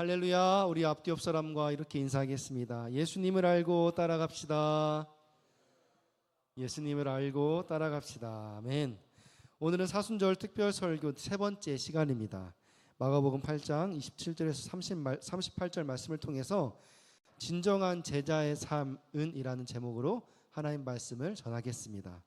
할렐루야. 우리 앞뒤 옆 사람과 이렇게 인사하겠습니다. 예수님을 알고 따라갑시다. 예수님을 알고 따라갑시다. 아멘. 오늘은 사순절 특별 설교 세 번째 시간입니다. 마가복음 8장 27절에서 38절 말씀을 통해서 진정한 제자의 삶은 이라는 제목으로 하나님 말씀을 전하겠습니다.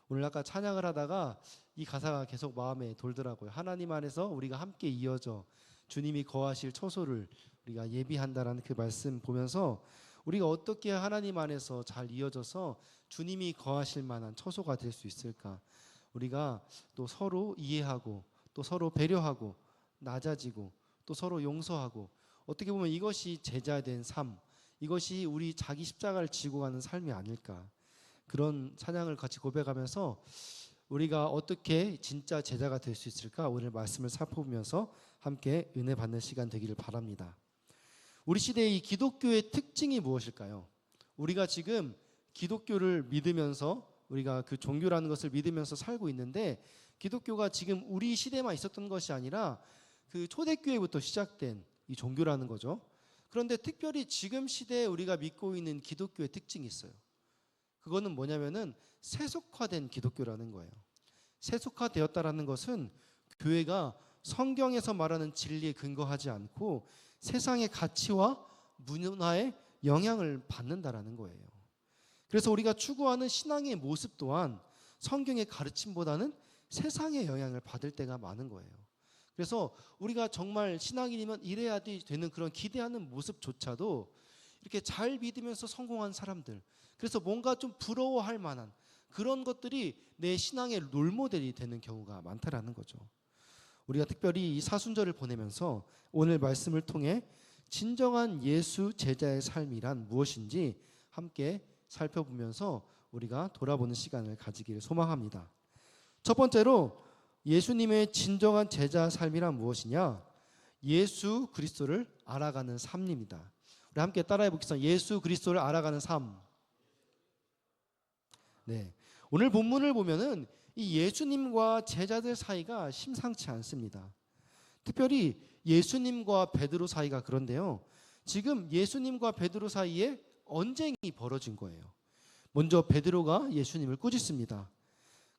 오늘 아까 찬양을 하다가 이 가사가 계속 마음에 돌더라고요. 하나님 안에서 우리가 함께 이어져 주님이 거하실 처소를 우리가 예비한다라는 그 말씀 보면서 우리가 어떻게 하나님 안에서 잘 이어져서 주님이 거하실 만한 처소가 될 수 있을까? 우리가 또 서로 이해하고 또 서로 배려하고 낮아지고 또 서로 용서하고 어떻게 보면 이것이 제자된 삶, 이것이 우리 자기 십자가를 지고 가는 삶이 아닐까? 그런 찬양을 같이 고백하면서 우리가 어떻게 진짜 제자가 될 수 있을까? 오늘 말씀을 살펴보면서 함께 은혜 받는 시간 되기를 바랍니다. 우리 시대의 이 기독교의 특징이 무엇일까요? 우리가 지금 기독교를 믿으면서 우리가 그 종교라는 것을 믿으면서 살고 있는데 기독교가 지금 우리 시대만 있었던 것이 아니라 그 초대교회부터 시작된 이 종교라는 거죠. 그런데 특별히 지금 시대에 우리가 믿고 있는 기독교의 특징이 있어요. 그거는 뭐냐면은 세속화된 기독교라는 거예요. 세속화되었다라는 것은 교회가 성경에서 말하는 진리에 근거하지 않고 세상의 가치와 문화에 영향을 받는다라는 거예요. 그래서 우리가 추구하는 신앙의 모습 또한 성경의 가르침보다는 세상의 영향을 받을 때가 많은 거예요. 그래서 우리가 정말 신앙인이면 이래야 되는 그런 기대하는 모습조차도 이렇게 잘 믿으면서 성공한 사람들, 그래서 뭔가 좀 부러워할 만한 그런 것들이 내 신앙의 롤모델이 되는 경우가 많다라는 거죠. 우리가 특별히 이 사순절을 보내면서 오늘 말씀을 통해 진정한 예수 제자의 삶이란 무엇인지 함께 살펴보면서 우리가 돌아보는 시간을 가지기를 소망합니다. 첫 번째로 예수님의 진정한 제자 삶이란 무엇이냐? 예수 그리스도를 알아가는 삶입니다. 우리 함께 따라해 보겠습니다. 예수 그리스도를 알아가는 삶. 네, 오늘 본문을 보면은 이 예수님과 제자들 사이가 심상치 않습니다. 특별히 예수님과 베드로 사이가 그런데요. 지금 예수님과 베드로 사이에 언쟁이 벌어진 거예요. 먼저 베드로가 예수님을 꾸짖습니다.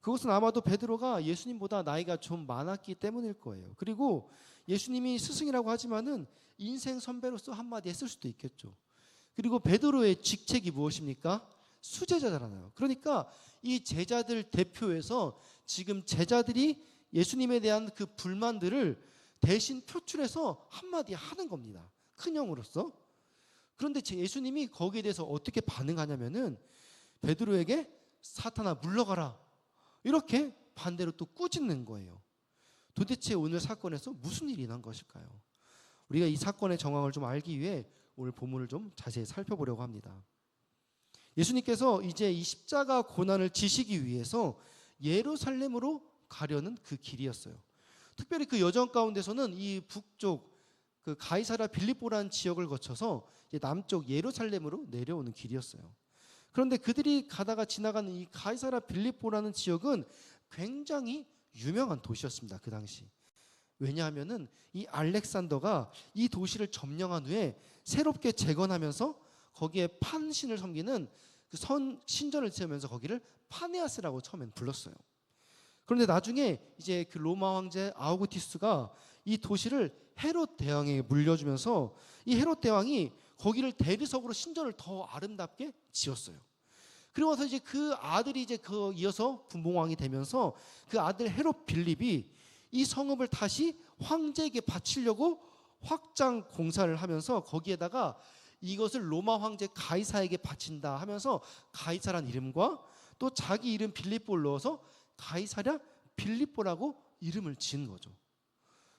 그것은 아마도 베드로가 예수님보다 나이가 좀 많았기 때문일 거예요. 그리고 예수님이 스승이라고 하지만은 인생 선배로서 한마디 했을 수도 있겠죠. 그리고 베드로의 직책이 무엇입니까? 수제자잖아요. 그러니까 이 제자들 대표에서 지금 제자들이 예수님에 대한 그 불만들을 대신 표출해서 한마디 하는 겁니다. 큰 형으로서. 그런데 예수님이 거기에 대해서 어떻게 반응하냐면은 베드로에게 사탄아 물러가라, 이렇게 반대로 또 꾸짖는 거예요. 도대체 오늘 사건에서 무슨 일이 난 것일까요? 우리가 이 사건의 정황을 좀 알기 위해 오늘 본문을 좀 자세히 살펴보려고 합니다. 예수님께서 이제 이 십자가 고난을 지시기 위해서 예루살렘으로 가려는 그 길이었어요. 특별히 그 여정 가운데서는 이 북쪽 그 가이사랴 빌립보라는 지역을 거쳐서 이제 남쪽 예루살렘으로 내려오는 길이었어요. 그런데 그들이 가다가 지나가는 이 가이사랴 빌립보라는 지역은 굉장히 유명한 도시였습니다. 그 당시. 왜냐하면은 이 알렉산더가 이 도시를 점령한 후에 새롭게 재건하면서 거기에 판신을 섬기는 그 신전을 세우면서 거기를 파네아스라고 처음엔 불렀어요. 그런데 나중에 이제 그 로마 황제 아우구티스가 이 도시를 헤롯 대왕에게 물려주면서 이 헤롯 대왕이 거기를 대리석으로 신전을 더 아름답게 지었어요. 그리고 나서 이제 그 아들이 이제 그 이어서 분봉왕이 되면서 그 아들 헤롯 빌립이 이 성읍을 다시 황제에게 바치려고 확장 공사를 하면서 거기에다가 이것을 로마 황제 가이사에게 바친다 하면서 가이사란 이름과 또 자기 이름 빌립보를 넣어서 가이사랴 빌립보라고 이름을 지은 거죠.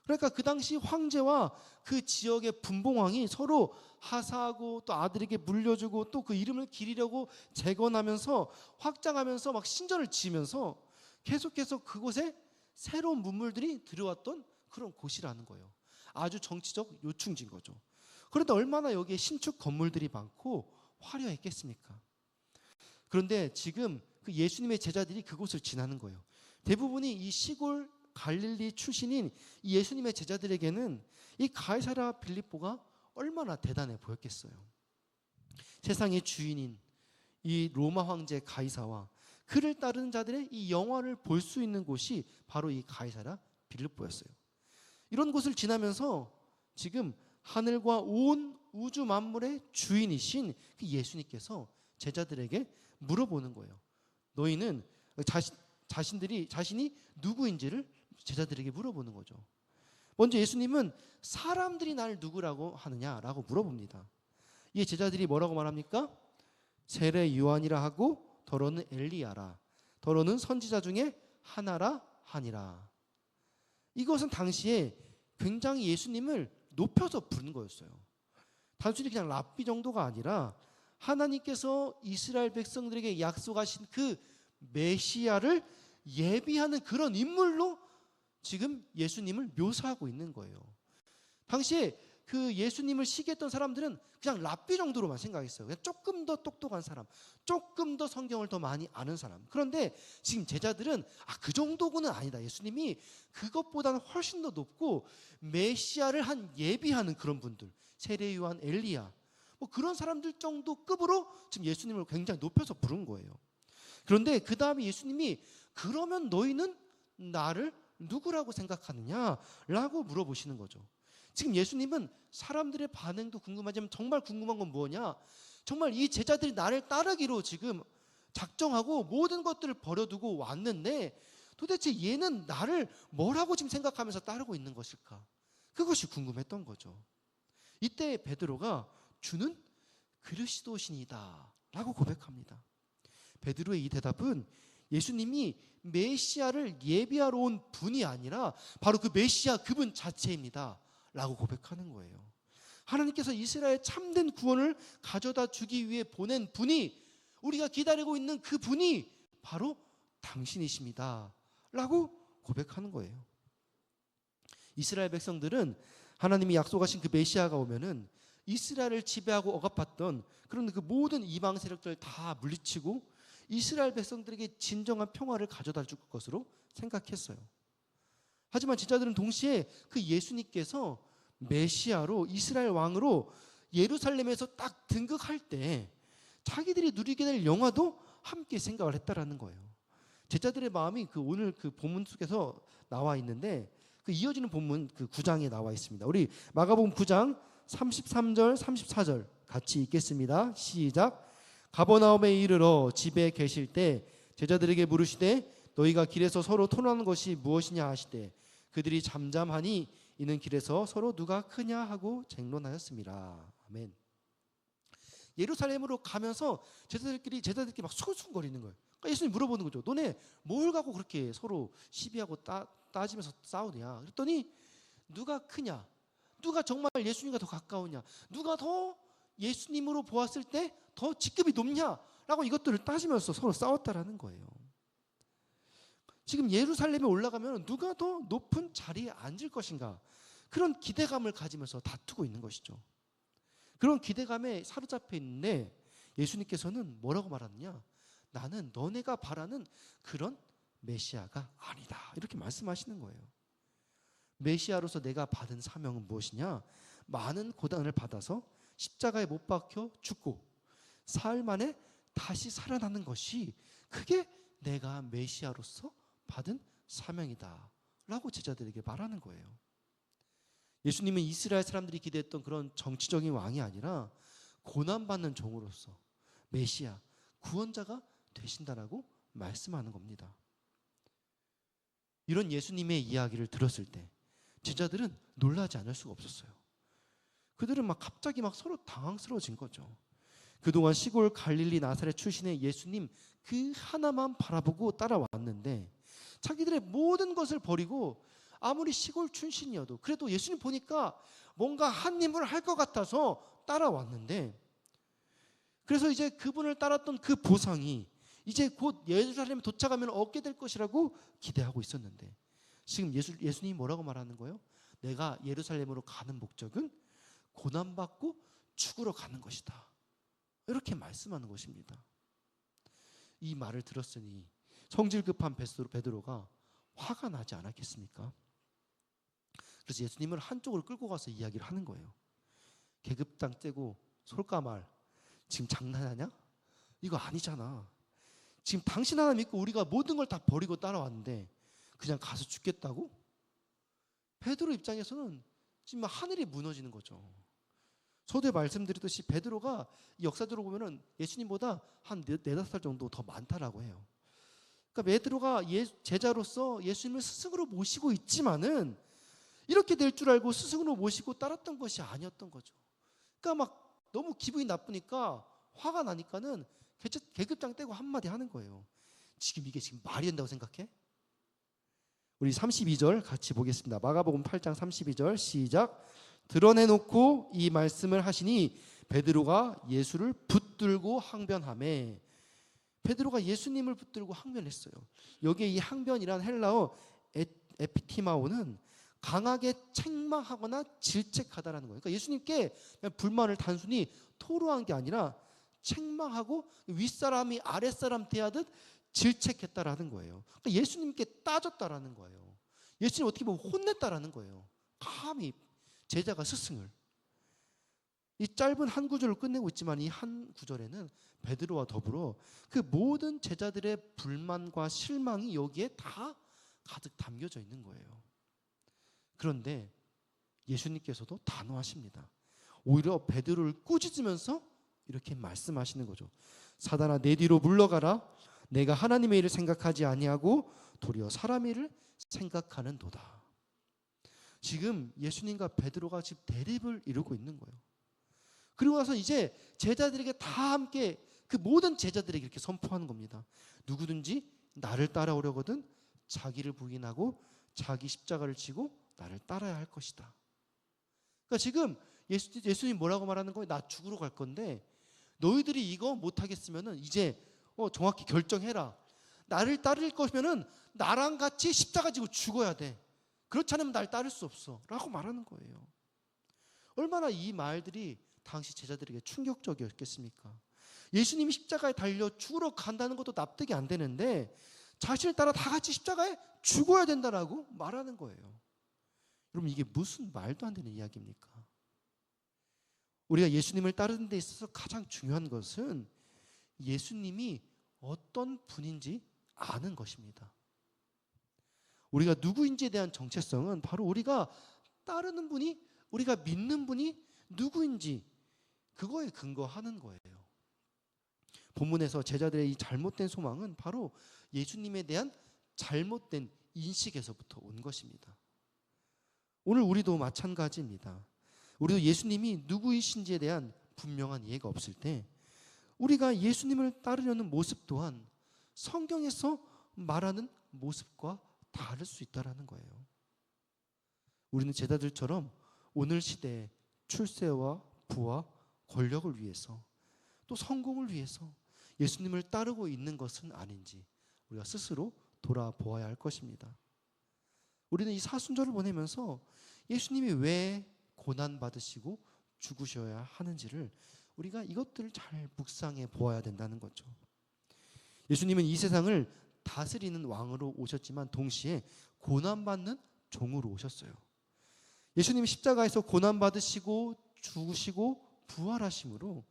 그러니까 그 당시 황제와 그 지역의 분봉왕이 서로 하사하고 또 아들에게 물려주고 또 그 이름을 기리려고 재건하면서 확장하면서 막 신전을 지으면서 계속해서 그곳에 새로운 문물들이 들어왔던 그런 곳이라는 거예요. 아주 정치적 요충지인 거죠. 그런데 얼마나 여기에 신축 건물들이 많고 화려했겠습니까? 그런데 지금 그 예수님의 제자들이 그곳을 지나는 거예요. 대부분이 이 시골 갈릴리 출신인 이 예수님의 제자들에게는 이 가이사랴 빌립보가 얼마나 대단해 보였겠어요. 세상의 주인인 이 로마 황제 가이사와 그를 따르는 자들의 이 영화를 볼 수 있는 곳이 바로 이 가이사랴 빌립보였어요. 이런 곳을 지나면서 지금 하늘과 온 우주 만물의 주인이신 그 예수님께서 제자들에게 물어보는 거예요. 너희는 자신이 누구인지를 제자들에게 물어보는 거죠. 먼저 예수님은 사람들이 날 누구라고 하느냐라고 물어봅니다. 이 제자들이 뭐라고 말합니까? 세례 요한이라 하고 더러는 엘리야라, 더러는 선지자 중에 하나라 하니라. 이것은 당시에 굉장히 예수님을 높여서 부르는 거였어요. 단순히 그냥 랍비 정도가 아니라 하나님께서 이스라엘 백성들에게 약속하신 그 메시아를 예비하는 그런 인물로 지금 예수님을 묘사하고 있는 거예요. 당시에 그 예수님을 시기했던 사람들은 그냥 랍비 정도로만 생각했어요. 그냥 조금 더 똑똑한 사람, 조금 더 성경을 더 많이 아는 사람. 그런데 지금 제자들은 그 정도는 아니다. 예수님이 그것보다는 훨씬 더 높고 메시아를 예비하는 그런 분들, 세례 요한, 엘리야, 뭐 그런 사람들 정도 급으로 지금 예수님을 굉장히 높여서 부른 거예요. 그런데 그 다음에 예수님이 그러면 너희는 나를 누구라고 생각하느냐라고 물어보시는 거죠. 지금 예수님은 사람들의 반응도 궁금하지만 정말 궁금한 건 뭐냐? 정말 이 제자들이 나를 따르기로 지금 작정하고 모든 것들을 버려두고 왔는데 도대체 얘는 나를 뭐라고 지금 생각하면서 따르고 있는 것일까? 그것이 궁금했던 거죠. 이때 베드로가 주는 그리스도시니다 라고 고백합니다. 베드로의 이 대답은 예수님이 메시아를 예비하러 온 분이 아니라 바로 그 메시아 그분 자체입니다 라고 고백하는 거예요. 하나님께서 이스라엘 참된 구원을 가져다 주기 위해 보낸 분이, 우리가 기다리고 있는 그 분이 바로 당신이십니다 라고 고백하는 거예요. 이스라엘 백성들은 하나님이 약속하신 그 메시아가 오면은 이스라엘을 지배하고 억압했던 그런 그 모든 이방 세력들을 다 물리치고 이스라엘 백성들에게 진정한 평화를 가져다 줄 것으로 생각했어요. 하지만 제자들은 동시에 그 예수님께서 메시아로 이스라엘 왕으로 예루살렘에서 딱 등극할 때 자기들이 누리게 될 영화도 함께 생각을 했다라는 거예요. 제자들의 마음이 오늘 그 본문 속에서 나와 있는데 그 이어지는 본문 그 9장에 나와 있습니다. 우리 마가복음 9장 33절 34절 같이 읽겠습니다. 시작. 가버나움에 이르러 집에 계실 때 제자들에게 물으시되 너희가 길에서 서로 토론하는 것이 무엇이냐 하시되 그들이 잠잠하니 이는 길에서 서로 누가 크냐 하고 쟁론하였습니다. 아멘. 예루살렘으로 가면서 제자들끼리 막 소송거리는 거예요. 그러니까 예수님 물어보는 거죠. 너네 뭘 갖고 그렇게 서로 시비하고 따지면서 싸우냐? 그랬더니 누가 크냐? 누가 정말 예수님과 더 가까우냐? 누가 더 예수님으로 보았을 때 더 직급이 높냐? 라고 이것들을 따지면서 서로 싸웠다라는 거예요. 지금 예루살렘에 올라가면 누가 더 높은 자리에 앉을 것인가? 그런 기대감을 가지면서 다투고 있는 것이죠. 그런 기대감에 사로잡혀 있는데 예수님께서는 뭐라고 말하느냐? 나는 너네가 바라는 그런 메시아가 아니다. 이렇게 말씀하시는 거예요. 메시아로서 내가 받은 사명은 무엇이냐? 많은 고난을 받아서 십자가에 못 박혀 죽고 사흘 만에 다시 살아나는 것이 그게 내가 메시아로서 받은 사명이다 라고 제자들에게 말하는 거예요. 예수님은 이스라엘 사람들이 기대했던 그런 정치적인 왕이 아니라 고난받는 종으로서 메시아, 구원자가 되신다라고 말씀하는 겁니다. 이런 예수님의 이야기를 들었을 때 제자들은 놀라지 않을 수가 없었어요. 그들은 갑자기 서로 당황스러워진 거죠. 그동안 시골 갈릴리 나사렛 출신의 예수님 그 하나만 바라보고 따라왔는데 자기들의 모든 것을 버리고 아무리 시골 출신이어도 그래도 예수님 보니까 뭔가 한 힘을 할 것 같아서 따라왔는데, 그래서 이제 그분을 따랐던 그 보상이 이제 곧 예루살렘에 도착하면 얻게 될 것이라고 기대하고 있었는데 지금 예수님이 뭐라고 말하는 거예요? 내가 예루살렘으로 가는 목적은 고난받고 죽으러 가는 것이다. 이렇게 말씀하는 것입니다. 이 말을 들었으니 성질 급한 베드로가 화가 나지 않았겠습니까? 그래서 예수님을 한쪽으로 끌고 가서 이야기를 하는 거예요. 계급장 떼고 솔까말, 지금 장난하냐? 이거 아니잖아. 지금 당신 하나 믿고 우리가 모든 걸 다 버리고 따라왔는데 그냥 가서 죽겠다고? 베드로 입장에서는 지금 하늘이 무너지는 거죠. 서두에 말씀드렸듯이 베드로가 역사적으로 보면은 예수님보다 한 4-5살 정도 더 많다라고 해요. 그러니까 베드로가 제자로서 예수님을 스승으로 모시고 있지만은 이렇게 될 줄 알고 스승으로 모시고 따랐던 것이 아니었던 거죠. 그러니까 막 너무 기분이 나쁘니까 화가 나니까는 계급장 떼고 한마디 하는 거예요. 이게 지금 말이 된다고 생각해? 우리 32절 같이 보겠습니다. 마가복음 8장 32절 시작. 드러내놓고 이 말씀을 하시니 베드로가 예수를 붙들고 항변하매. 베드로가 예수님을 붙들고 항변했어요. 여기에 이 항변이란 헬라어 에피티마오는 강하게 책망하거나 질책하다라는 거예요. 그러니까 예수님께 그냥 불만을 단순히 토로한 게 아니라 책망하고 윗사람이 아랫사람 대하듯 질책했다라는 거예요. 그러니까 예수님께 따졌다라는 거예요. 예수님 어떻게 보면 혼냈다라는 거예요. 감히 제자가 스승을. 이 짧은 한 구절을 끝내고 있지만 이 한 구절에는 베드로와 더불어 그 모든 제자들의 불만과 실망이 여기에 다 가득 담겨져 있는 거예요. 그런데 예수님께서도 단호하십니다. 오히려 베드로를 꾸짖으면서 이렇게 말씀하시는 거죠. 사단아, 내 뒤로 물러가라. 내가 하나님의 일을 생각하지 아니하고 도리어 사람의 일을 생각하는도다. 지금 예수님과 베드로가 지금 대립을 이루고 있는 거예요. 그리고 나서 이제 제자들에게 다 함께 그 모든 제자들에게 이렇게 선포하는 겁니다. 누구든지 나를 따라오려거든 자기를 부인하고 자기 십자가를 지고 나를 따라야 할 것이다. 그러니까 지금 예수님 뭐라고 말하는 거예요? 나 죽으러 갈 건데 너희들이 이거 못하겠으면은 이제 정확히 결정해라. 나를 따를 거면은 나랑 같이 십자가 지고 죽어야 돼. 그렇지 않으면 날 따를 수 없어. 라고 말하는 거예요. 얼마나 이 말들이 당시 제자들에게 충격적이었겠습니까? 예수님이 십자가에 달려 죽으러 간다는 것도 납득이 안 되는데 자신을 따라 다 같이 십자가에 죽어야 된다라고 말하는 거예요. 여러분 이게 무슨 말도 안 되는 이야기입니까? 우리가 예수님을 따르는 데 있어서 가장 중요한 것은 예수님이 어떤 분인지 아는 것입니다. 우리가 누구인지에 대한 정체성은 바로 우리가 따르는 분이, 우리가 믿는 분이 누구인지 그거에 근거하는 거예요. 본문에서 제자들의 이 잘못된 소망은 바로 예수님에 대한 잘못된 인식에서부터 온 것입니다. 오늘 우리도 마찬가지입니다. 우리도 예수님이 누구이신지에 대한 분명한 이해가 없을 때 우리가 예수님을 따르려는 모습 또한 성경에서 말하는 모습과 다를 수 있다는 거예요. 우리는 제자들처럼 오늘 시대의 출세와 부와 권력을 위해서 또 성공을 위해서 예수님을 따르고 있는 것은 아닌지 우리가 스스로 돌아보아야 할 것입니다. 우리는 이 사순절을 보내면서 예수님이 왜 고난받으시고 죽으셔야 하는지를 우리가 이것들을 잘 묵상해 보아야 된다는 거죠. 예수님은 이 세상을 다스리는 왕으로 오셨지만 동시에 고난받는 종으로 오셨어요. 예수님이 십자가에서 고난받으시고 죽으시고 부활하심으로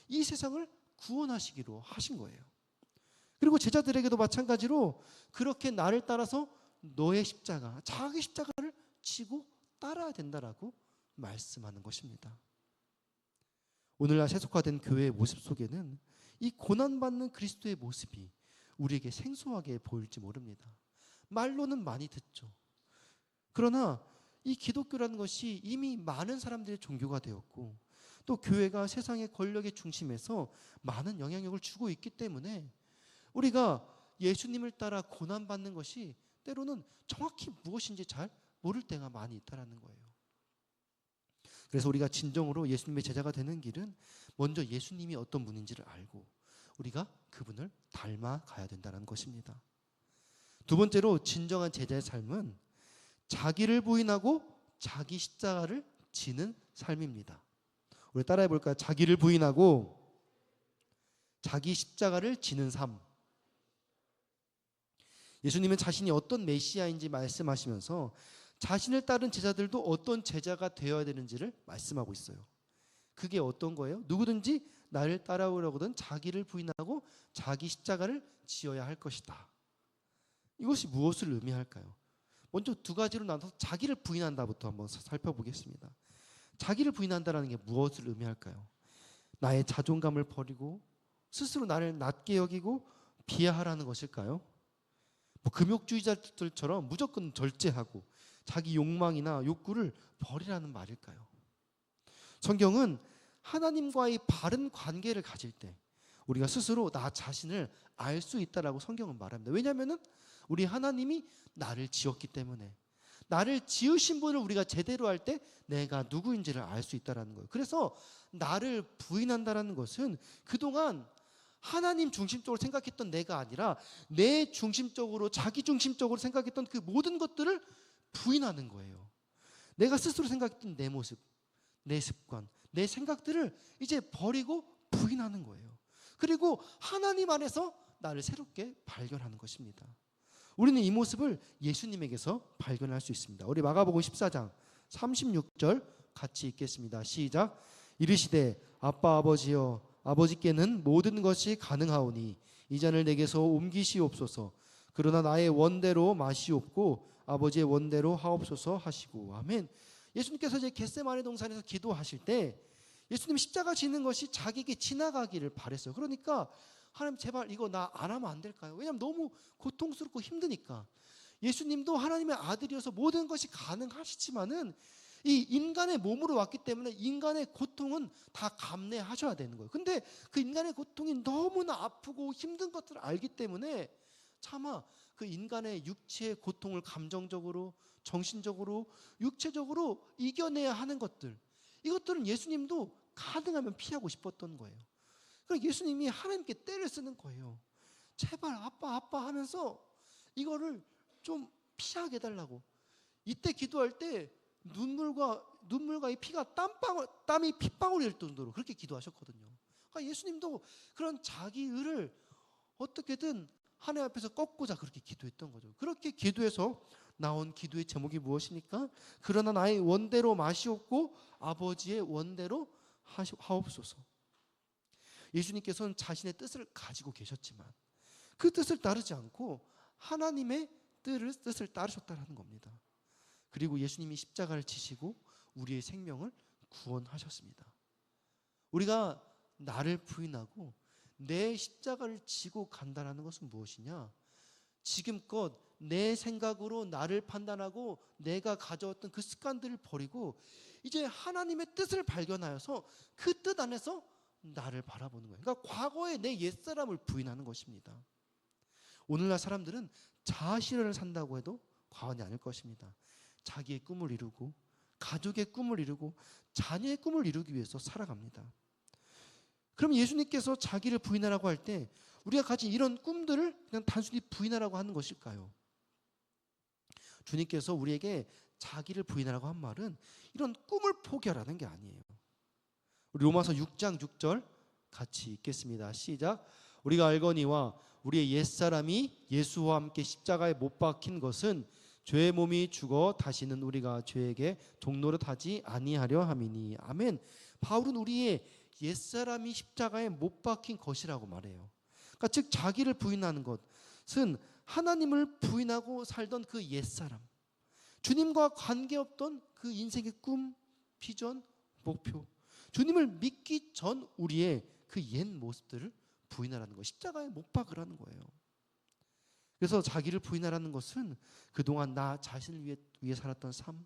이 세상을 구원하시기로 하신 거예요. 그리고 제자들에게도 마찬가지로 그렇게 나를 따라서 너의 십자가, 자기 십자가를 지고 따라야 된다라고 말씀하는 것입니다. 오늘날 세속화된 교회의 모습 속에는 이 고난받는 그리스도의 모습이 우리에게 생소하게 보일지 모릅니다. 말로는 많이 듣죠. 그러나 이 기독교라는 것이 이미 많은 사람들의 종교가 되었고 또 교회가 세상의 권력의 중심에서 많은 영향력을 주고 있기 때문에 우리가 예수님을 따라 고난받는 것이 때로는 정확히 무엇인지 잘 모를 때가 많이 있다는 거예요. 그래서 우리가 진정으로 예수님의 제자가 되는 길은 먼저 예수님이 어떤 분인지를 알고 우리가 그분을 닮아가야 된다는 것입니다. 두 번째로 진정한 제자의 삶은 자기를 부인하고 자기 십자가를 지는 삶입니다. 우리 따라해 볼까요? 자기를 부인하고 자기 십자가를 지는 삶. 예수님은 자신이 어떤 메시아인지 말씀하시면서 자신을 따른 제자들도 어떤 제자가 되어야 되는지를 말씀하고 있어요. 그게 어떤 거예요? 누구든지 나를 따라오려거든 자기를 부인하고 자기 십자가를 지어야 할 것이다. 이것이 무엇을 의미할까요? 먼저 두 가지로 나눠서 자기를 부인한다부터 한번 살펴보겠습니다. 자기를 부인한다는 게 무엇을 의미할까요? 나의 자존감을 버리고 스스로 나를 낮게 여기고 비하하라는 것일까요? 금욕주의자들처럼 무조건 절제하고 자기 욕망이나 욕구를 버리라는 말일까요? 성경은 하나님과의 바른 관계를 가질 때 우리가 스스로 나 자신을 알 수 있다라고 성경은 말합니다. 왜냐하면 우리 하나님이 나를 지었기 때문에, 나를 지으신 분을 우리가 제대로 할 때 내가 누구인지를 알 수 있다는 거예요. 그래서 나를 부인한다는 것은 그동안 하나님 중심적으로 생각했던 내가 아니라 내 중심적으로, 자기 중심적으로 생각했던 그 모든 것들을 부인하는 거예요. 내가 스스로 생각했던 내 모습, 내 습관, 내 생각들을 이제 버리고 부인하는 거예요. 그리고 하나님 안에서 나를 새롭게 발견하는 것입니다. 우리는 이 모습을 예수님에게서 발견할 수 있습니다. 우리 마가복음 14장 36절 같이 읽겠습니다. 시작. 이르시되 아빠 아버지여 아버지께는 모든 것이 가능하오니 이 잔을 내게서 옮기시옵소서. 그러나 나의 원대로 마시옵고 아버지의 원대로 하옵소서 하시고. 아멘. 예수님께서 이제 겟세마네 동산에서 기도하실 때 예수님 십자가 지는 것이 자기에게 지나가기를 바랬어요. 그러니까 하나님 제발 이거 나 안 하면 안 될까요? 왜냐하면 너무 고통스럽고 힘드니까. 예수님도 하나님의 아들이어서 모든 것이 가능하시지만은 이 인간의 몸으로 왔기 때문에 인간의 고통은 다 감내하셔야 되는 거예요. 근데 그 인간의 고통이 너무나 아프고 힘든 것들을 알기 때문에 차마 그 인간의 육체의 고통을 감정적으로, 정신적으로, 육체적으로 이겨내야 하는 것들, 이것들은 예수님도 가능하면 피하고 싶었던 거예요. 그러니까 예수님이 하나님께 떼를 쓰는 거예요. 제발 아빠 하면서 이거를 좀 피하게 해달라고. 이때 기도할 때 눈물과 이 피가 땀이 핏방울이 될 정도로 그렇게 기도하셨거든요. 그러니까 예수님도 그런 자기 의를 어떻게든 하나님 앞에서 꺾고자 그렇게 기도했던 거죠. 그렇게 기도해서 나온 기도의 제목이 무엇입니까? 그러나 나의 원대로 마시옵고 아버지의 원대로 하옵소서. 예수님께서는 자신의 뜻을 가지고 계셨지만 그 뜻을 따르지 않고 하나님의 뜻을 따르셨다는 겁니다. 그리고 예수님이 십자가를 지시고 우리의 생명을 구원하셨습니다. 우리가 나를 부인하고 내 십자가를 지고 간다는 것은 무엇이냐? 지금껏 내 생각으로 나를 판단하고 내가 가져왔던 그 습관들을 버리고 이제 하나님의 뜻을 발견하여서 그 뜻 안에서 나를 바라보는 거예요. 그러니까 과거의 내 옛사람을 부인하는 것입니다. 오늘날 사람들은 자아실현을 산다고 해도 과언이 아닐 것입니다. 자기의 꿈을 이루고 가족의 꿈을 이루고 자녀의 꿈을 이루기 위해서 살아갑니다. 그럼 예수님께서 자기를 부인하라고 할 때 우리가 가진 이런 꿈들을 그냥 단순히 부인하라고 하는 것일까요? 주님께서 우리에게 자기를 부인하라고 한 말은 이런 꿈을 포기하라는 게 아니에요. 우리 로마서 6장 6절 같이 읽겠습니다. 시작. 우리가 알거니와 우리의 옛사람이 예수와 함께 십자가에 못 박힌 것은 죄의 몸이 죽어 다시는 우리가 죄에게 동노릇하지 아니하려 함이니. 아멘. 바울은 우리의 옛사람이 십자가에 못 박힌 것이라고 말해요. 그러니까 즉 자기를 부인하는 것은 하나님을 부인하고 살던 그 옛사람, 주님과 관계없던 그 인생의 꿈, 비전, 목표, 주님을 믿기 전 우리의 그 옛 모습들을 부인하라는 거, 십자가에 못 박으라는 거예요. 그래서 자기를 부인하라는 것은 그동안 나 자신을 위해 살았던 삶,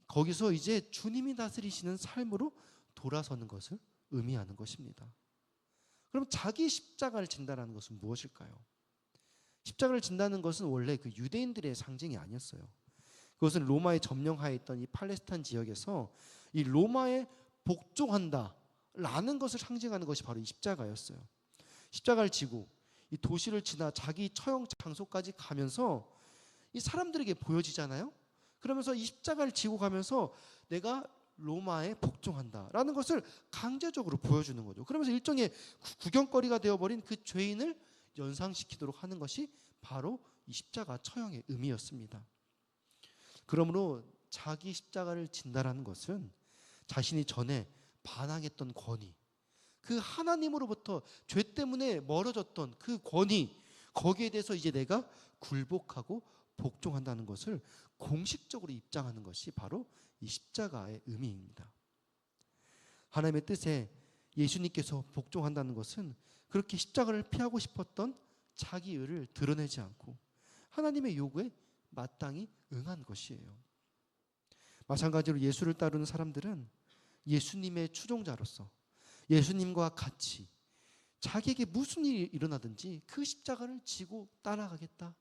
거기서 이제 주님이 다스리시는 삶으로 돌아서는 것을 의미하는 것입니다. 그럼 자기 십자가를 진다는 것은 무엇일까요? 십자가를 진다는 것은 원래 그 유대인들의 상징이 아니었어요. 그것은 로마에 점령하에 있던 이 팔레스타인 지역에서 이 로마에 복종한다라는 것을 상징하는 것이 바로 이 십자가였어요. 십자가를 지고 이 도시를 지나 자기 처형 장소까지 가면서 이 사람들에게 보여지잖아요. 그러면서 이 십자가를 지고 가면서 내가 로마에 복종한다라는 것을 강제적으로 보여주는 거죠. 그러면서 일종의 구경거리가 되어버린 그 죄인을 연상시키도록 하는 것이 바로 이 십자가 처형의 의미였습니다. 그러므로 자기 십자가를 진다라는 것은 자신이 전에 반항했던 권위, 그 하나님으로부터 죄 때문에 멀어졌던 그 권위, 거기에 대해서 이제 내가 굴복하고 복종한다는 것을 공식적으로 입장하는 것이 바로 이 십자가의 의미입니다. 하나님의 뜻에 예수님께서 복종한다는 것은 그렇게 십자가를 피하고 싶었던 자기 의를 드러내지 않고 하나님의 요구에 마땅히 응한 것이에요. 마찬가지로 예수를 따르는 사람들은 예수님의 추종자로서 예수님과 같이 자기에게 무슨 일이 일어나든지 그 십자가를 지고 따라가겠다,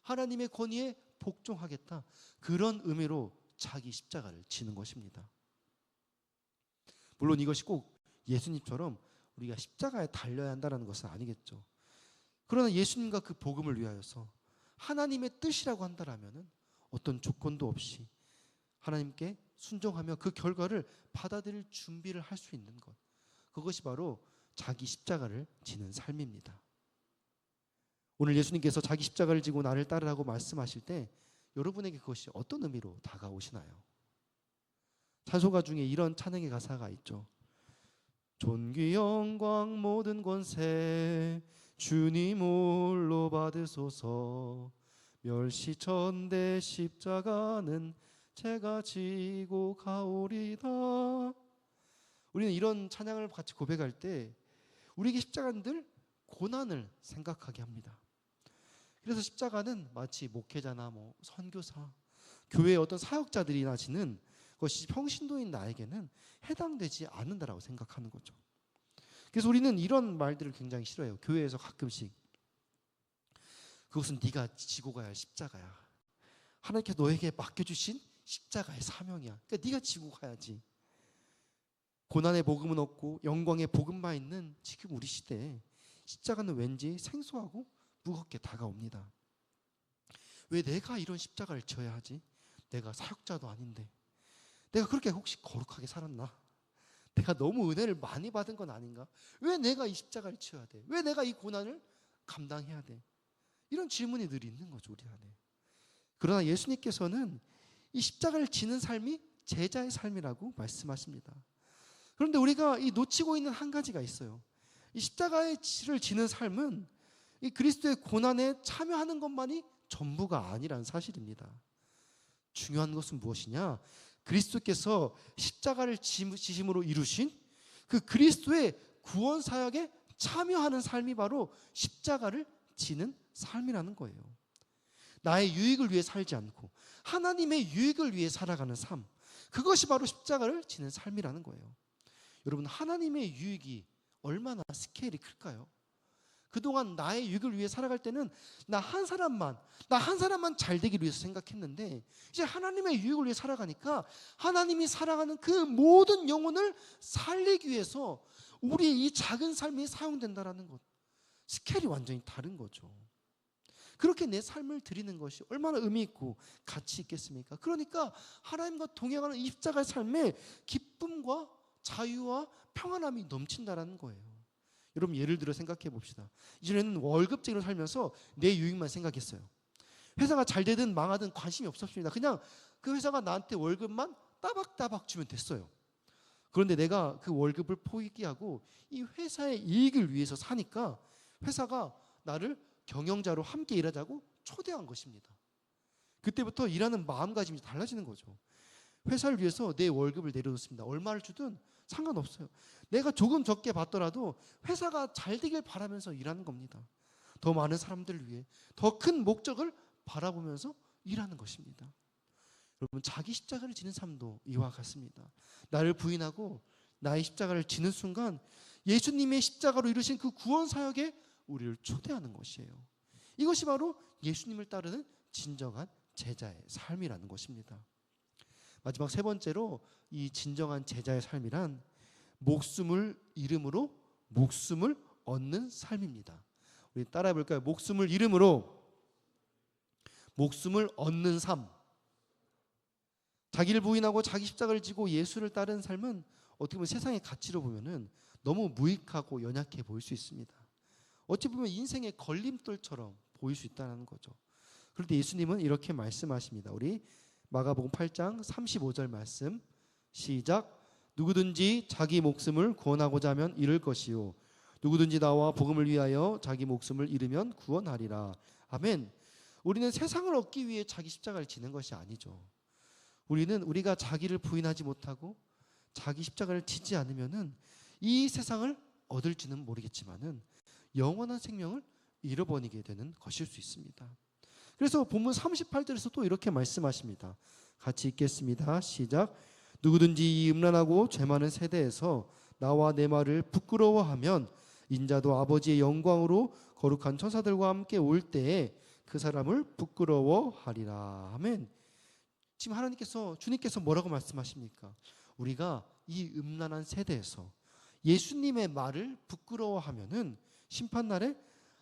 하나님의 권위에 복종하겠다, 그런 의미로 자기 십자가를 지는 것입니다. 물론 이것이 꼭 예수님처럼 우리가 십자가에 달려야 한다는 것은 아니겠죠. 그러나 예수님과 그 복음을 위하여서 하나님의 뜻이라고 한다라면 어떤 조건도 없이 하나님께 순종하며 그 결과를 받아들일 준비를 할 수 있는 것, 그것이 바로 자기 십자가를 지는 삶입니다. 오늘 예수님께서 자기 십자가를 지고 나를 따르라고 말씀하실 때 여러분에게 그것이 어떤 의미로 다가오시나요? 찬송가 중에 이런 찬양의 가사가 있죠. 존귀 영광 모든 권세 주님 홀로 받으소서, 멸시천대 십자가는 제가 지고 가오리다. 우리는 이런 찬양을 같이 고백할 때 우리에게 십자가는 늘 고난을 생각하게 합니다. 그래서 십자가는 마치 목회자나 선교사, 교회의 어떤 사역자들이나 지는 것이 평신도인 나에게는 해당되지 않는다라고 생각하는 거죠. 그래서 우리는 이런 말들을 굉장히 싫어해요. 교회에서 가끔씩 그것은 네가 지고 가야 할 십자가야, 하나님께서 너에게 맡겨주신 십자가의 사명이야, 그러니까 네가 지고 가야지. 고난의 복음은 없고 영광의 복음만 있는 지금 우리 시대에 십자가는 왠지 생소하고 무겁게 다가옵니다. 왜 내가 이런 십자가를 져야 하지? 내가 사역자도 아닌데, 내가 그렇게 혹시 거룩하게 살았나? 내가 너무 은혜를 많이 받은 건 아닌가? 왜 내가 이 십자가를 지어야 돼? 왜 내가 이 고난을 감당해야 돼? 이런 질문이 늘 있는 거죠, 우리 안에. 그러나 예수님께서는 이 십자가를 지는 삶이 제자의 삶이라고 말씀하십니다. 그런데 우리가 이 놓치고 있는 한 가지가 있어요. 이 십자가의 지를 지는 삶은 이 그리스도의 고난에 참여하는 것만이 전부가 아니라는 사실입니다. 중요한 것은 무엇이냐? 그리스도께서 십자가를 지심으로 이루신 그 그리스도의 구원 사역에 참여하는 삶이 바로 십자가를 지는 삶이라는 거예요. 나의 유익을 위해 살지 않고 하나님의 유익을 위해 살아가는 삶, 그것이 바로 십자가를 지는 삶이라는 거예요. 여러분, 하나님의 유익이 얼마나 스케일이 클까요? 그동안 나의 유익을 위해 살아갈 때는 나 한 사람만 잘 되기를 위해서 생각했는데, 이제 하나님의 유익을 위해 살아가니까 하나님이 살아가는 그 모든 영혼을 살리기 위해서 우리의 이 작은 삶이 사용된다는 것, 스케일이 완전히 다른 거죠. 그렇게 내 삶을 드리는 것이 얼마나 의미 있고 가치 있겠습니까? 그러니까 하나님과 동행하는 이 십자가의 삶에 기쁨과 자유와 평안함이 넘친다는 거예요. 여러분, 예를 들어 생각해 봅시다. 이전에는 월급쟁이로 살면서 내 유익만 생각했어요. 회사가 잘 되든 망하든 관심이 없었습니다. 그냥 그 회사가 나한테 월급만 따박따박 주면 됐어요. 그런데 내가 그 월급을 포기하고 이 회사의 이익을 위해서 사니까 회사가 나를 경영자로 함께 일하자고 초대한 것입니다. 그때부터 일하는 마음가짐이 달라지는 거죠. 회사를 위해서 내 월급을 내려놓습니다. 얼마를 주든 상관없어요. 내가 조금 적게 받더라도 회사가 잘 되길 바라면서 일하는 겁니다. 더 많은 사람들을 위해 더 큰 목적을 바라보면서 일하는 것입니다. 여러분, 자기 십자가를 지는 삶도 이와 같습니다. 나를 부인하고 나의 십자가를 지는 순간 예수님의 십자가로 이루신 그 구원 사역에 우리를 초대하는 것이에요. 이것이 바로 예수님을 따르는 진정한 제자의 삶이라는 것입니다. 마지막 세 번째로, 이 진정한 제자의 삶이란 목숨을 잃음으로 목숨을 얻는 삶입니다. 우리 따라해 볼까요? 목숨을 잃음으로 목숨을 얻는 삶. 자기를 부인하고 자기 십자가를 지고 예수를 따르는 삶은 어떻게 보면 세상의 가치로 보면은 너무 무익하고 연약해 보일 수 있습니다. 어찌 보면 인생의 걸림돌처럼 보일 수 있다는 거죠. 그런데 예수님은 이렇게 말씀하십니다. 우리 마가복음 8장 35절 말씀 시작. 누구든지 자기 목숨을 구원하고자 하면 잃을 것이요 누구든지 나와 복음을 위하여 자기 목숨을 잃으면 구원하리라. 아멘. 우리는 세상을 얻기 위해 자기 십자가를 지는 것이 아니죠. 우리는 우리가 자기를 부인하지 못하고 자기 십자가를 지지 않으면은 이 세상을 얻을지는 모르겠지만은 영원한 생명을 잃어버리게 되는 것일 수 있습니다. 그래서 본문 38절에서 또 이렇게 말씀하십니다. 같이 읽겠습니다. 시작. 누구든지 이 음란하고 죄 많은 세대에서 나와 내 말을 부끄러워하면 인자도 아버지의 영광으로 거룩한 천사들과 함께 올 때에 그 사람을 부끄러워하리라. 아멘. 지금 주님께서 뭐라고 말씀하십니까? 우리가 이 음란한 세대에서 예수님의 말을 부끄러워하면은 심판날에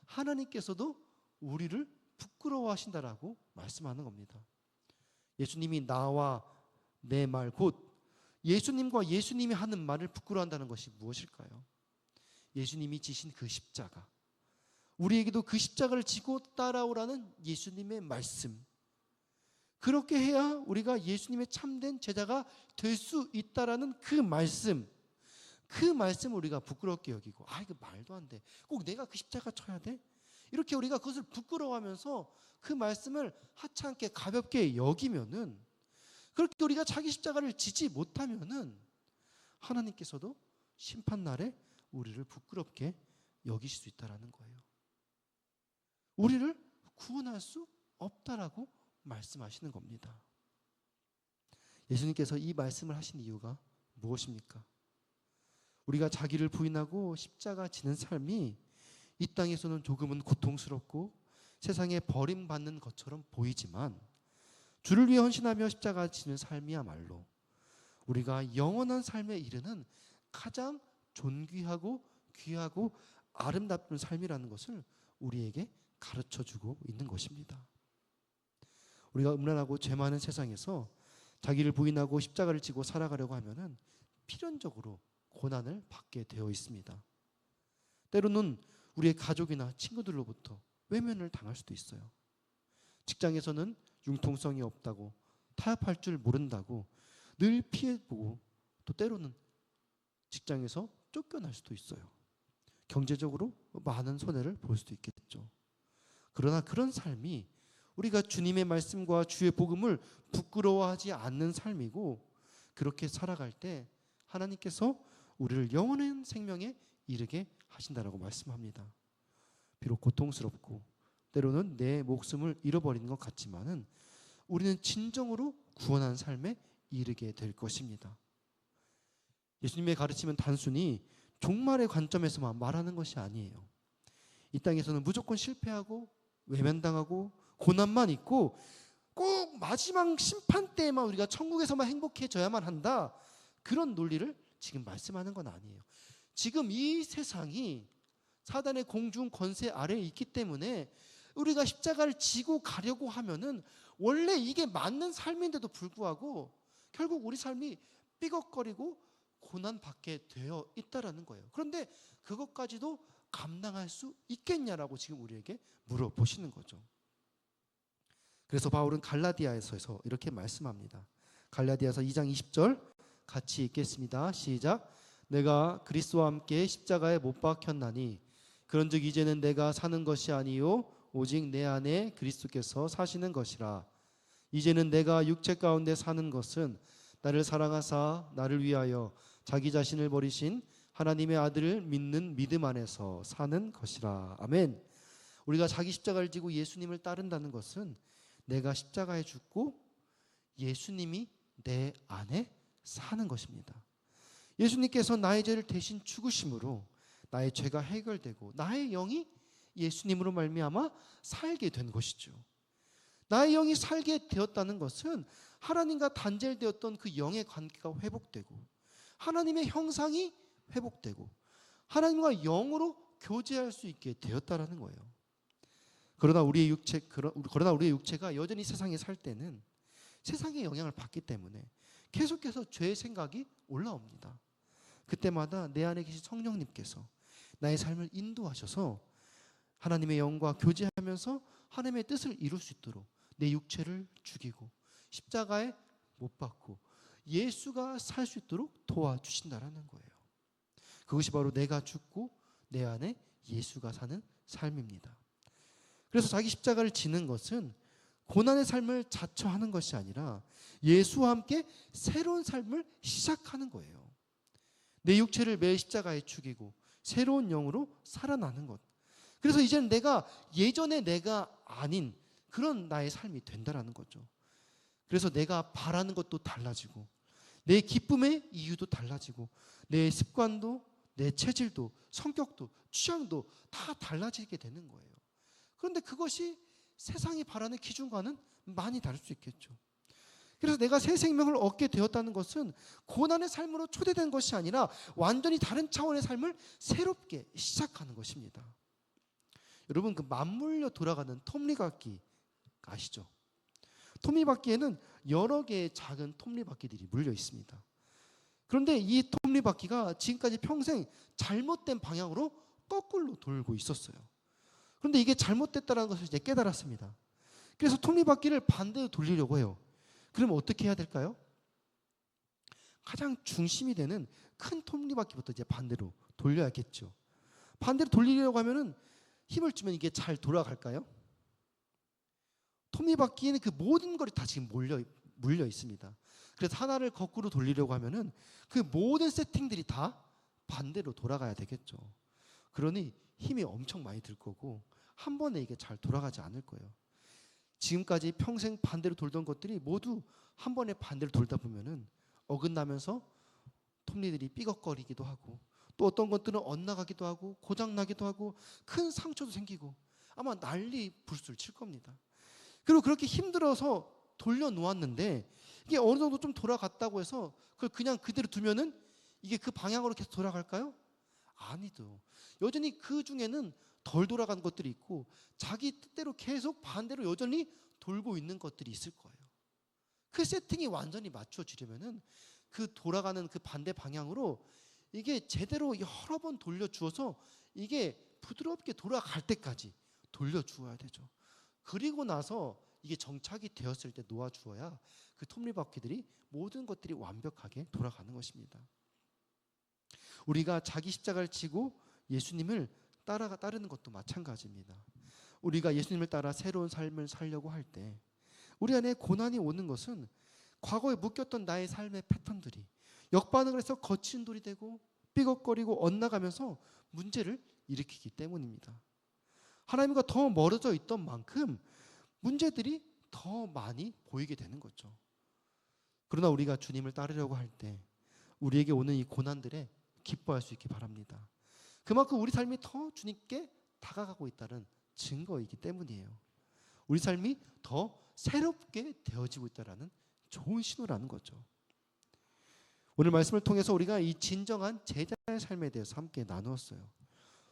하나님께서도 우리를 부끄러워하신다라고 말씀하는 겁니다. 예수님이 나와 내 말 곧 예수님과 예수님이 하는 말을 부끄러워한다는 것이 무엇일까요? 예수님이 지신 그 십자가, 우리에게도 그 십자가를 지고 따라오라는 예수님의 말씀, 그렇게 해야 우리가 예수님의 참된 제자가 될 수 있다라는 그 말씀을 우리가 부끄럽게 여기고, 이거 말도 안 돼, 꼭 내가 그 십자가 쳐야 돼? 이렇게 우리가 그것을 부끄러워하면서 그 말씀을 하찮게 가볍게 여기면은, 그렇게 우리가 자기 십자가를 지지 못하면은 하나님께서도 심판날에 우리를 부끄럽게 여기실 수 있다라는 거예요. 우리를 구원할 수 없다라고 말씀하시는 겁니다. 예수님께서 이 말씀을 하신 이유가 무엇입니까? 우리가 자기를 부인하고 십자가 지는 삶이 이 땅에서는 조금은 고통스럽고 세상에 버림받는 것처럼 보이지만, 주를 위해 헌신하며 십자가 지는 삶이야말로 우리가 영원한 삶에 이르는 가장 존귀하고 귀하고 아름답은 삶이라는 것을 우리에게 가르쳐주고 있는 것입니다. 우리가 음란하고 죄 많은 세상에서 자기를 부인하고 십자가를 지고 살아가려고 하면은 필연적으로 고난을 받게 되어 있습니다. 때로는 우리의 가족이나 친구들로부터 외면을 당할 수도 있어요. 직장에서는 융통성이 없다고, 타협할 줄 모른다고 늘 피해보고, 또 때로는 직장에서 쫓겨날 수도 있어요. 경제적으로 많은 손해를 볼 수도 있겠죠. 그러나 그런 삶이 우리가 주님의 말씀과 주의 복음을 부끄러워하지 않는 삶이고, 그렇게 살아갈 때 하나님께서 우리를 영원한 생명에 이르게 하신다라고 말씀합니다. 비록 고통스럽고 때로는 내 목숨을 잃어버리는 것 같지만은 우리는 진정으로 구원한 삶에 이르게 될 것입니다. 예수님의 가르침은 단순히 종말의 관점에서만 말하는 것이 아니에요. 이 땅에서는 무조건 실패하고 외면당하고 고난만 있고 꼭 마지막 심판 때에만 우리가 천국에서만 행복해져야만 한다, 그런 논리를 지금 말씀하는 건 아니에요. 지금 이 세상이 사단의 공중 권세 아래에 있기 때문에 우리가 십자가를 지고 가려고 하면은 원래 이게 맞는 삶인데도 불구하고 결국 우리 삶이 삐걱거리고 고난받게 되어 있다라는 거예요. 그런데 그것까지도 감당할 수 있겠냐라고 지금 우리에게 물어보시는 거죠. 그래서 바울은 갈라디아에서 이렇게 말씀합니다. 갈라디아서 2장 20절 같이 읽겠습니다. 시작. 내가 그리스도와 함께 십자가에 못 박혔나니 그런즉 이제는 내가 사는 것이 아니요 오직 내 안에 그리스도께서 사시는 것이라. 이제는 내가 육체 가운데 사는 것은 나를 사랑하사 나를 위하여 자기 자신을 버리신 하나님의 아들을 믿는 믿음 안에서 사는 것이라. 아멘. 우리가 자기 십자가를 지고 예수님을 따른다는 것은 내가 십자가에 죽고 예수님이 내 안에 사는 것입니다. 예수님께서 나의 죄를 대신 죽으심으로 나의 죄가 해결되고 나의 영이 예수님으로 말미암아 살게 된 것이죠. 나의 영이 살게 되었다는 것은 하나님과 단절되었던 그 영의 관계가 회복되고 하나님의 형상이 회복되고 하나님과 영으로 교제할 수 있게 되었다라는 거예요. 그러나 우리의 육체가 여전히 세상에 살 때는 세상의 영향을 받기 때문에 계속해서 죄의 생각이 올라옵니다. 그때마다 내 안에 계신 성령님께서 나의 삶을 인도하셔서 하나님의 영과 교제하면서 하나님의 뜻을 이룰 수 있도록 내 육체를 죽이고 십자가에 못 박고 예수가 살 수 있도록 도와주신다라는 거예요. 그것이 바로 내가 죽고 내 안에 예수가 사는 삶입니다. 그래서 자기 십자가를 지는 것은 고난의 삶을 자처하는 것이 아니라 예수와 함께 새로운 삶을 시작하는 거예요. 내 육체를 매 십자가에 죽이고 새로운 영으로 살아나는 것. 그래서 이제는 내가 예전의 내가 아닌 그런 나의 삶이 된다라는 거죠. 그래서 내가 바라는 것도 달라지고 내 기쁨의 이유도 달라지고 내 습관도 내 체질도 성격도 취향도 다 달라지게 되는 거예요. 그런데 그것이 세상이 바라는 기준과는 많이 다를 수 있겠죠. 그래서 내가 새 생명을 얻게 되었다는 것은 고난의 삶으로 초대된 것이 아니라 완전히 다른 차원의 삶을 새롭게 시작하는 것입니다. 여러분, 그 맞물려 돌아가는 톱니바퀴 아시죠? 톱니바퀴에는 여러 개의 작은 톱니바퀴들이 물려 있습니다. 그런데 이 톱니바퀴가 지금까지 평생 잘못된 방향으로 거꾸로 돌고 있었어요. 그런데 이게 잘못됐다는 것을 이제 깨달았습니다. 그래서 톱니바퀴를 반대로 돌리려고 해요. 그러면 어떻게 해야 될까요? 가장 중심이 되는 큰 톱니바퀴부터 이제 반대로 돌려야겠죠. 반대로 돌리려고 하면은 힘을 주면 이게 잘 돌아갈까요? 톱니바퀴에는 그 모든 것이 다 지금 물려 있습니다. 그래서 하나를 거꾸로 돌리려고 하면은 그 모든 세팅들이 다 반대로 돌아가야 되겠죠. 그러니 힘이 엄청 많이 들 거고 한 번에 이게 잘 돌아가지 않을 거예요. 지금까지 평생 반대로 돌던 것들이 모두 한 번에 반대로 돌다 보면은 어긋나면서 톱니들이 삐걱거리기도 하고 또 어떤 것들은 엇나가기도 하고 고장나기도 하고 큰 상처도 생기고 아마 난리 불술 칠 겁니다. 그리고 그렇게 힘들어서 돌려놓았는데 이게 어느 정도 좀 돌아갔다고 해서 그걸 그냥 그대로 두면은 이게 그 방향으로 계속 돌아갈까요? 아니죠. 여전히 그 중에는 덜 돌아간 것들이 있고 자기 뜻대로 계속 반대로 여전히 돌고 있는 것들이 있을 거예요. 그 세팅이 완전히 맞춰지려면은 그 돌아가는 그 반대 방향으로 이게 제대로 여러 번 돌려주어서 이게 부드럽게 돌아갈 때까지 돌려주어야 되죠. 그리고 나서 이게 정착이 되었을 때 놓아주어야 그 톱니바퀴들이 모든 것들이 완벽하게 돌아가는 것입니다. 우리가 자기 십자가를 지고 예수님을 따르는 것도 마찬가지입니다. 우리가 예수님을 따라 새로운 삶을 살려고 할 때 우리 안에 고난이 오는 것은 과거에 묶였던 나의 삶의 패턴들이 역반응을 해서 거친 돌이 되고 삐걱거리고 엇나가면서 문제를 일으키기 때문입니다. 하나님과 더 멀어져 있던 만큼 문제들이 더 많이 보이게 되는 거죠. 그러나 우리가 주님을 따르려고 할 때 우리에게 오는 이 고난들에 기뻐할 수 있기 바랍니다. 그만큼 우리 삶이 더 주님께 다가가고 있다는 증거이기 때문이에요. 우리 삶이 더 새롭게 되어지고 있다는 좋은 신호라는 거죠. 오늘 말씀을 통해서 우리가 이 진정한 제자의 삶에 대해서 함께 나누었어요.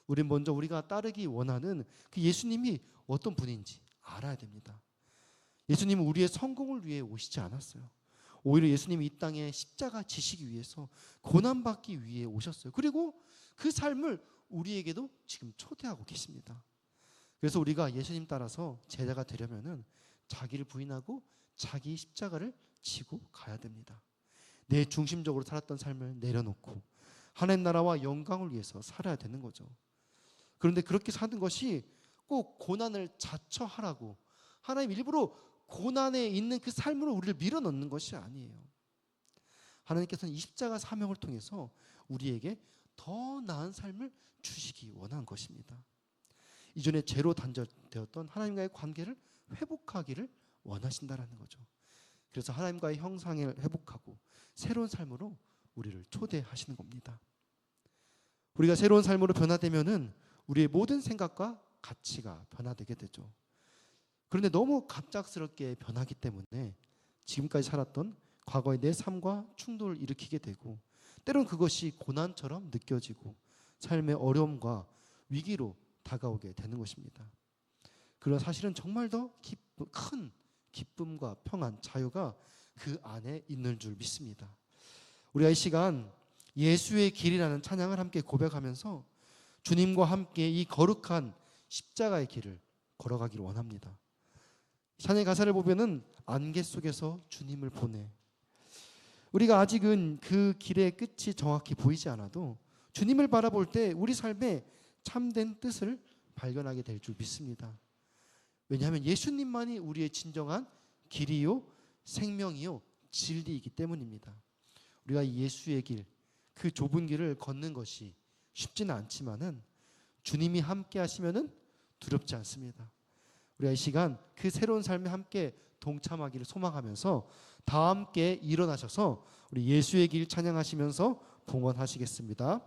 우린 먼저 우리가 따르기 원하는 그 예수님이 어떤 분인지 알아야 됩니다. 예수님은 우리의 성공을 위해 오시지 않았어요. 오히려 예수님이 이 땅에 십자가 지시기 위해서 고난받기 위해 오셨어요. 그리고 그 삶을 우리에게도 지금 초대하고 계십니다. 그래서 우리가 예수님 따라서 제자가 되려면은 자기를 부인하고 자기 십자가를 지고 가야 됩니다. 내 중심적으로 살았던 삶을 내려놓고 하나님 나라와 영광을 위해서 살아야 되는 거죠. 그런데 그렇게 사는 것이 꼭 고난을 자처하라고 하나님 일부러 고난에 있는 그 삶으로 우리를 밀어넣는 것이 아니에요. 하나님께서는 이 십자가 사명을 통해서 우리에게 더 나은 삶을 주시기 원한 것입니다. 이전에 죄로 단절되었던 하나님과의 관계를 회복하기를 원하신다라는 거죠. 그래서 하나님과의 형상을 회복하고 새로운 삶으로 우리를 초대하시는 겁니다. 우리가 새로운 삶으로 변화되면은 우리의 모든 생각과 가치가 변화되게 되죠. 그런데 너무 갑작스럽게 변하기 때문에 지금까지 살았던 과거의 내 삶과 충돌을 일으키게 되고 때론 그것이 고난처럼 느껴지고 삶의 어려움과 위기로 다가오게 되는 것입니다. 그러나 사실은 정말 더 큰 기쁨과 평안, 자유가 그 안에 있는 줄 믿습니다. 우리가 이 시간 예수의 길이라는 찬양을 함께 고백하면서 주님과 함께 이 거룩한 십자가의 길을 걸어가기를 원합니다. 찬양 가사를 보면은 안개 속에서 주님을 보내. 우리가 아직은 그 길의 끝이 정확히 보이지 않아도 주님을 바라볼 때 우리 삶에 참된 뜻을 발견하게 될 줄 믿습니다. 왜냐하면 예수님만이 우리의 진정한 길이요, 생명이요, 진리이기 때문입니다. 우리가 예수의 길, 그 좁은 길을 걷는 것이 쉽지는 않지만은 주님이 함께 하시면은 두렵지 않습니다. 우리가 이 시간 그 새로운 삶에 함께 동참하기를 소망하면서 다 함께 일어나셔서 우리 예수의 길 찬양하시면서 봉헌하시겠습니다.